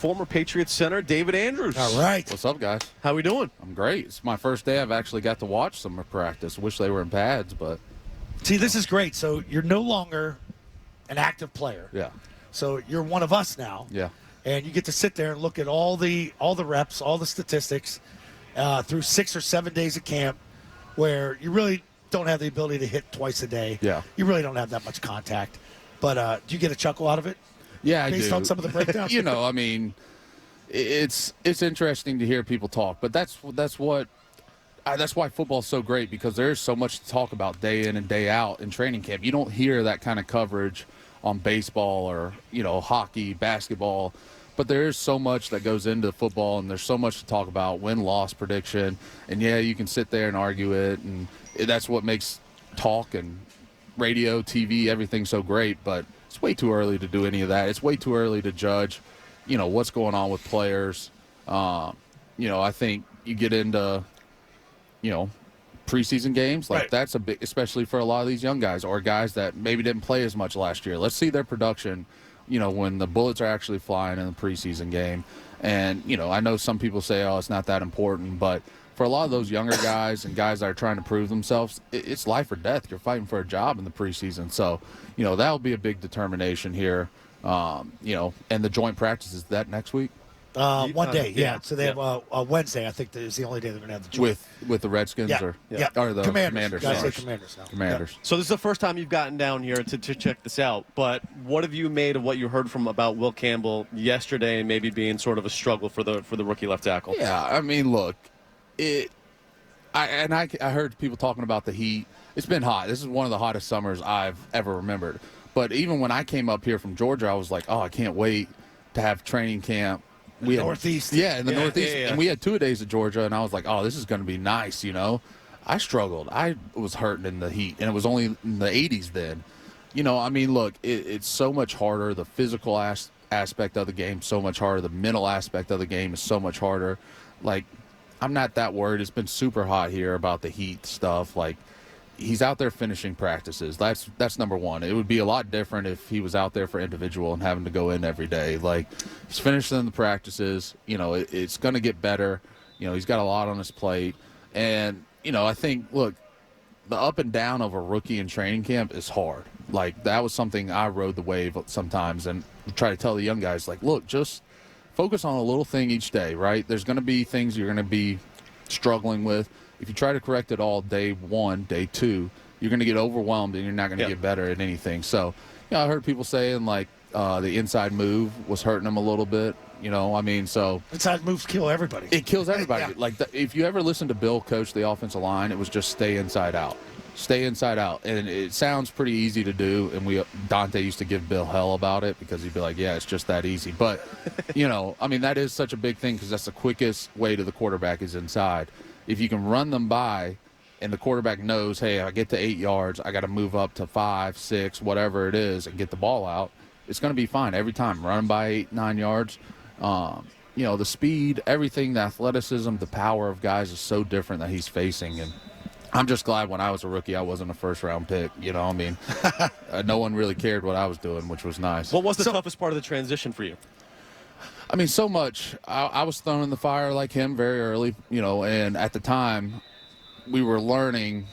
former Patriots center David Andrews. All right. What's up, guys? How we doing? I'm great. It's my first day I've actually got to watch some practice. Wish they were in pads, but See, this is great. So you're no longer an active player. yeah. So you're one of us now. Yeah. And you get to sit there and look at all the reps, all the statistics through 6 or 7 days of camp where you really don't have the ability to hit twice a day. Yeah. You really don't have that much contact. But do you get a chuckle out of it? Yeah, I do. Based on some of the breakdowns? I mean, it's interesting to hear people talk, but that's why football's so great, because there's so much to talk about day in and day out in training camp. You don't hear that kind of coverage on baseball or, hockey, basketball, but there is so much that goes into football, and there's so much to talk about, win-loss prediction, and yeah, you can sit there and argue it, and that's what makes talk and radio, TV, everything so great, but it's way too early to do any of that. It's way too early to judge, what's going on with players. I think you get into, preseason games, like Right. that's a big, especially for a lot of these young guys or guys that maybe didn't play as much last year. Let's see their production, when the bullets are actually flying in the preseason game. And, I know some people say, oh, it's not that important, but for a lot of those younger guys and guys that are trying to prove themselves, it's life or death. You're fighting for a job in the preseason. So, that'll be a big determination here. And the joint practice, is that next week? 1 day, yeah. yeah. So they have Wednesday, I think, is the only day they're going to have the joint. With the Redskins Yeah. or Yeah. or the Commanders. Guys say Sorry. Commanders now. Commanders. So this is the first time you've gotten down here to check this out, but what have you made of what you heard about Will Campbell yesterday and maybe being sort of a struggle for the rookie left tackle? Yeah, I mean, look, I heard people talking about the heat. It's been hot. This is one of the hottest summers I've ever remembered. But even when I came up here from Georgia, I was like, oh, I can't wait to have training camp. Northeast. Yeah, in the Northeast. Yeah. And we had 2 days at Georgia, and I was like, oh, this is going to be nice, I struggled. I was hurting in the heat, and it was only in the 80s then. Look, it's so much harder. The physical aspect of the game so much harder. The mental aspect of the game is so much harder. Like, I'm not that worried. It's been super hot here about the heat stuff. Like, he's out there finishing practices. That's number one. It would be a lot different if he was out there for individual and having to go in every day. Like, he's finishing the practices. It's going to get better. He's got a lot on his plate. And, I think, look, the up and down of a rookie in training camp is hard. Like, that was something I rode the wave sometimes and try to tell the young guys, like, look, just focus on a little thing each day, right? There's going to be things you're going to be struggling with. If you try to correct it all day one, day two, you're going to get overwhelmed and you're not going to get better at anything. So, I heard people saying, like, the inside move was hurting them a little bit. So Inside moves kill everybody. it kills everybody. Yeah. Like, if you ever listen to Bill coach the offensive line, it was just stay inside out. Stay inside out. And it sounds pretty easy to do. And Dante used to give Bill hell about it because he'd be like, yeah, it's just that easy. But, that is such a big thing because that's the quickest way to the quarterback is inside. If you can run them by and the quarterback knows, hey, I get to 8 yards, I got to move up to 5, 6, whatever it is, and get the ball out, it's going to be fine every time. Run by 8, 9 yards. The speed, everything, the athleticism, the power of guys is so different that he's facing. And I'm just glad when I was a rookie I wasn't a first-round pick. No one really cared what I was doing, which was nice. What was the toughest part of the transition for you? So much. I was thrown in the fire like him very early, and at the time we were learning,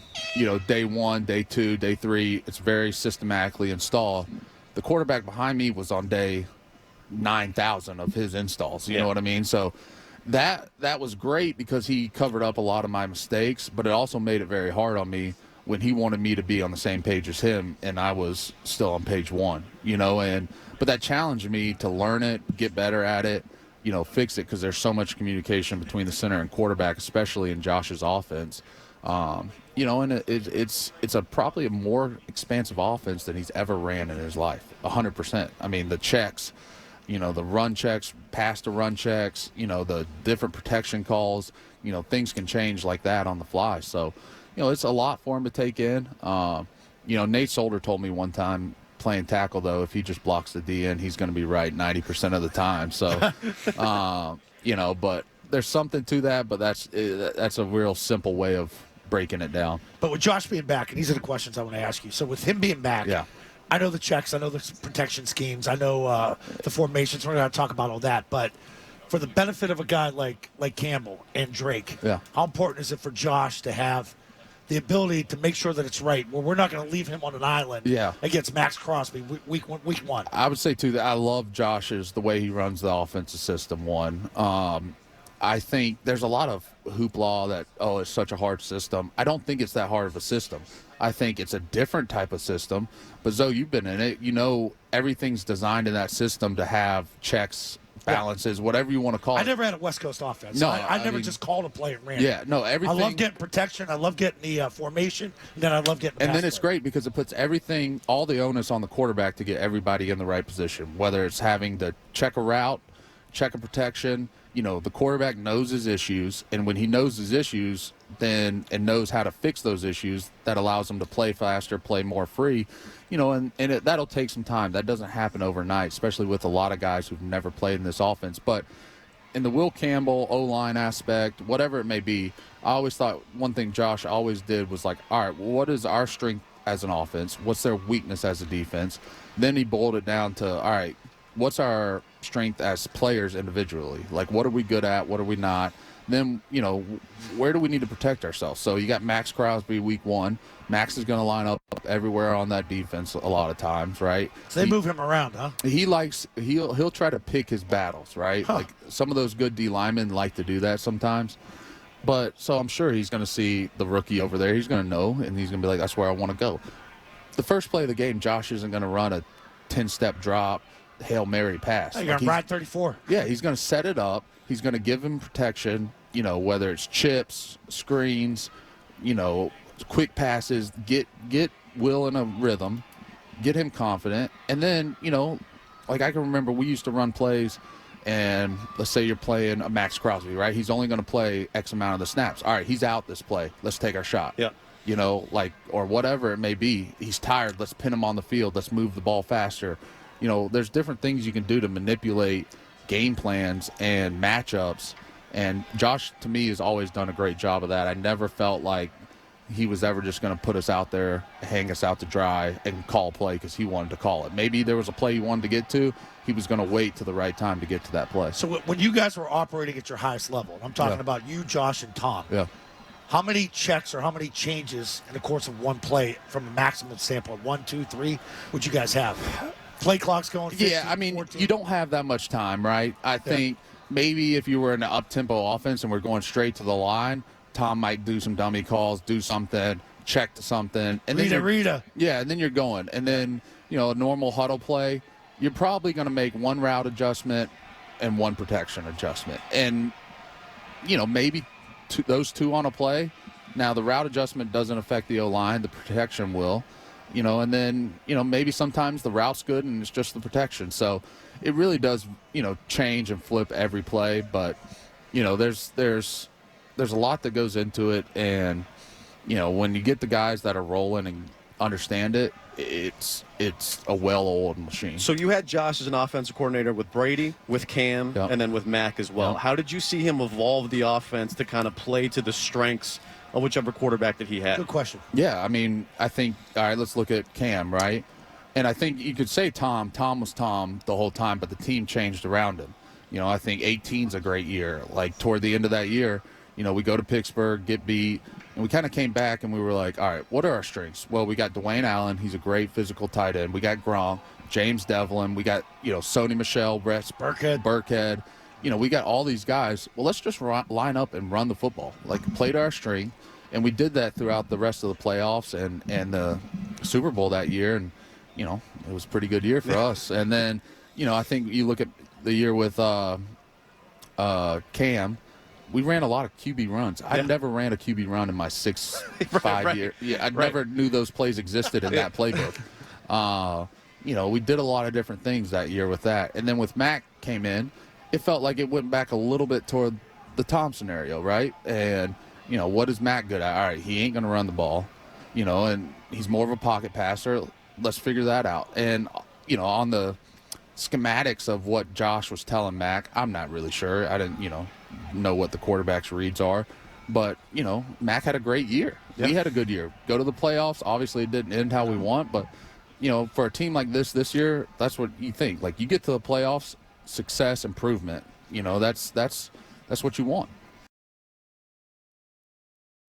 day one, day two, day three. It's very systematically installed. The quarterback behind me was on day 9,000 of his installs. You know what I mean? So that was great because he covered up a lot of my mistakes, but it also made it very hard on me when he wanted me to be on the same page as him, and I was still on page one, But that challenged me to learn it, get better at it, fix it, because there's so much communication between the center and quarterback, especially in Josh's offense. And it's probably a more expansive offense than he's ever ran in his life, 100%. The checks, the run checks, pass to run checks, the different protection calls, things can change like that on the fly. So, it's a lot for him to take in. Nate Solder told me one time, playing tackle, though, if he just blocks the D in, he's going to be right 90% of the time. So, but there's something to that, but that's a real simple way of breaking it down. But with Josh being back, and these are the questions I want to ask you. So with him being back, Yeah. I know the checks. I know the protection schemes. I know the formations. We're going to talk about all that. But for the benefit of a guy like Campbell and Drake, how important is it for Josh to have the ability to make sure that it's right? Well, we're not going to leave him on an island against Max Crosby week one. I would say, too, that I love Josh's, the way he runs the offensive system, one. I think there's a lot of hoopla that, it's such a hard system. I don't think it's that hard of a system. I think it's a different type of system. But, Zoe, you've been in it. You know everything's designed in that system to have checks, balances, whatever you want to call it. I never had a West Coast offense. No, I never just called a play and ran. Yeah, no, everything. I love getting protection. I love getting the formation. And then I love getting the And pass then it's play. great because it puts everything, all the onus on the quarterback to get everybody in the right position, whether it's having to check a route, check a protection. You know, the quarterback knows his issues, and when he knows his issues and knows how to fix those issues, that allows him to play faster, play more free. You know, and that'll take some time. That doesn't happen overnight, especially with a lot of guys who've never played in this offense. But in the Will Campbell O-line aspect, whatever it may be, I always thought one thing Josh always did was like, all right, well, what is our strength as an offense? What's their weakness as a defense? Then he boiled it down to, all right, what's our strength as players individually? Like, what are we good at? What are we not? Then, you know, where do we need to protect ourselves? So you got Max Crosby week one. Max is going to line up everywhere on that defense a lot of times, right? So they move him around, huh? He'll try to pick his battles, right? Huh. Like some of those good D linemen like to do that sometimes. But so I'm sure he's going to see the rookie over there. He's going to know, and he's going to be like, that's where I want to go. The first play of the game, Josh isn't going to run a 10-step drop, Hail Mary pass. You're going to ride 34. Yeah, he's going to set it up. He's going to give him protection, you know, whether it's chips, screens, you know, quick passes, get Will in a rhythm, get him confident. And then, you know, like I can remember we used to run plays, and let's say you're playing a Max Crosby, right? He's only going to play X amount of the snaps. All right, he's out this play. Let's take our shot. Yeah. You know, like, or whatever it may be. He's tired. Let's pin him on the field. Let's move the ball faster. You know, there's different things you can do to manipulate game plans and matchups. And Josh, to me, has always done a great job of that. I never felt like he was ever just going to put us out there, hang us out to dry, and call play because he wanted to call it. Maybe there was a play he wanted to get to. He was going to wait to the right time to get to that play. So when you guys were operating at your highest level, and I'm talking about you, Josh, and Tom, how many checks or how many changes in the course of one play from a maximum standpoint, 1, 2, 3, would you guys have? Play clock's going 15, Yeah, I mean, 14? you don't have that much time, right? I think maybe if you were in an up-tempo offense and we're going straight to the line, Tom might do some dummy calls, do something, check to something. And Rita. Yeah, and then you're going. And then, you know, a normal huddle play, you're probably going to make one route adjustment and one protection adjustment. And, you know, maybe those two on a play. Now, the route adjustment doesn't affect the O-line. The protection will. You know, and then, you know, maybe sometimes the route's good and it's just the protection. So it really does, you know, change and flip every play. But, you know, there's a lot that goes into it. And, you know, when you get the guys that are rolling and understand it, it's a well-oiled machine. So you had Josh as an offensive coordinator with Brady, with Cam, and then with Mac as well. How did you see him evolve the offense to kind of play to the strengths of whichever quarterback that he had? Good question. Yeah, I mean, I think, all right, let's look at Cam, right? And I think you could say Tom was Tom the whole time, but the team changed around him. You know, I think 18's a great year. Like, toward the end of that year, you know, we go to Pittsburgh, get beat, and we kind of came back and we were like, all right, what are our strengths? Well, we got Dwayne Allen. He's a great physical tight end. We got Gronk, James Devlin. We got, you know, Sony Michel, Burkhead. You know, we got all these guys. Well, let's just line up and run the football. Like, play to our strength. And we did that throughout the rest of the playoffs and the Super Bowl that year. And, you know, it was a pretty good year for us. And then, you know, I think you look at the year with Cam, we ran a lot of QB runs. I never ran a QB run in my 5 years. Yeah, I never knew those plays existed in that playbook. You know, we did a lot of different things that year with that. And then with Mac came in, it felt like it went back a little bit toward the Tom scenario, right? And, you know, what is Mac good at? All right, he ain't going to run the ball, you know, and he's more of a pocket passer. Let's figure that out. And, you know, on the schematics of what Josh was telling Mac, I'm not really sure. I didn't, you know what the quarterback's reads are. But, you know, Mac had a great year. We had a good year. Go to the playoffs. Obviously, it didn't end how we want, but for a team like this year, that's what you think. Like, you get to the playoffs, success, improvement. That's what you want.